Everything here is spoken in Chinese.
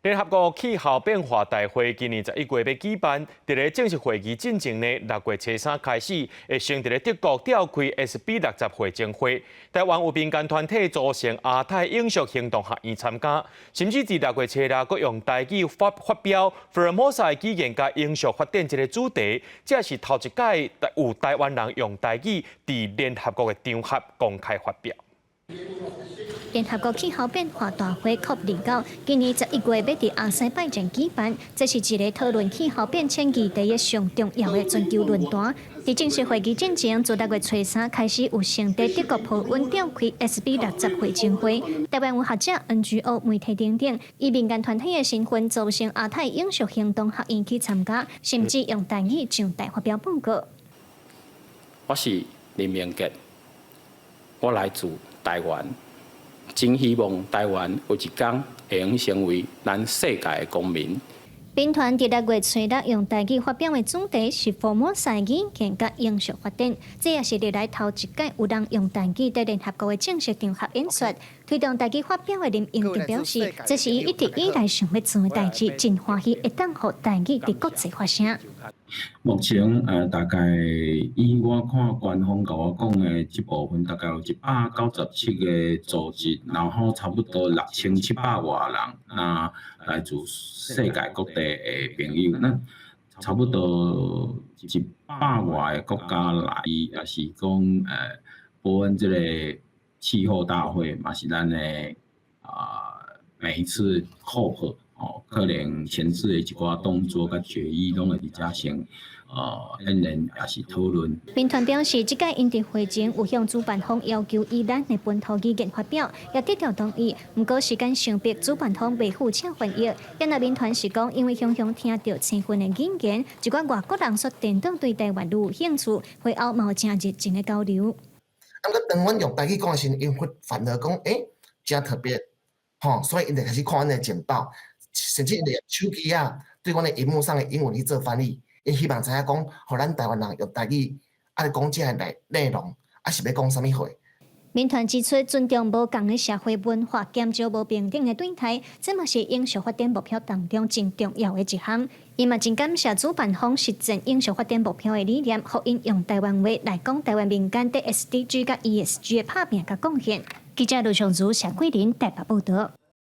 联合国气候变化大会今年11月要举办，伫咧正式会议进前呢，6月初3开始，会先伫咧德国召开 SB60会证会。台湾有民间团体组成亚太永续行动学院参加，甚至伫6月初6，佮用台语发表 Formosa 语言甲永续发展这个主题，这是头一届有台湾人用台语伫联合国的场合公开发表。联合国气候变化大会 COP29，今年11月要伫阿塞拜占举办，这是一个讨论气候变迁议题的上重要的全球论坛。伫正式会议进前，自6月初3开始有先伫德国波温召开 SB60会证会，台湾有学者、NGO、媒体等等，以民间团体的身份组成亚太永续行动学院去参加，甚至用台语上台发表报告。我是林明杰，我来自台湾。真希望台湾有一天会用成为咱世界的公民。兵团伫6月初6用台语发表的主题是 Formosa 语言甲永续发展，这也是历来头一届有人用台语在联合国的正式场合演说。推动台语发表的林英德表示，这是伊一直以来想要做的代志，真欢喜会当互台语伫国际发声。目前大概以我看官方甲我讲的这部分，大概有197个组织，然后差不多6700外人，来自世界各地的朋友，那差不多100外个国家来，也是讲波恩这个气候大会嘛是咱的每一次 COP。可能前置的一寡动作甲决议，拢会伫遮先演练也是讨论。兵团表示，这届因伫会前有向主办方要求以咱的本土语言发表，也得到同意。不过时间上逼，主办方未付请翻译。因那兵团是讲，因为常常听到青分的语言，一寡外国人说电动对台湾愈有兴趣，会后嘛有真热情的交流。啊，过当阮用台语讲的时，因反而讲，真特别，所以因就开始看阮的简报。甚至连手机对阮的荧幕上的英文去做翻译，因希望知影讲，互咱台湾人用台语讲这内容，是要讲啥物货。民团指出，尊重无共的社会文化，减少无平等的对待，这嘛是永续发展目标当中真重要的一项。伊嘛真感谢主办方实践永续发展目标的理念，互因用台湾话来讲台湾民间对 SDG 甲 ESG 的拍拼甲贡献。记者卢尚如、谢桂林台北报道。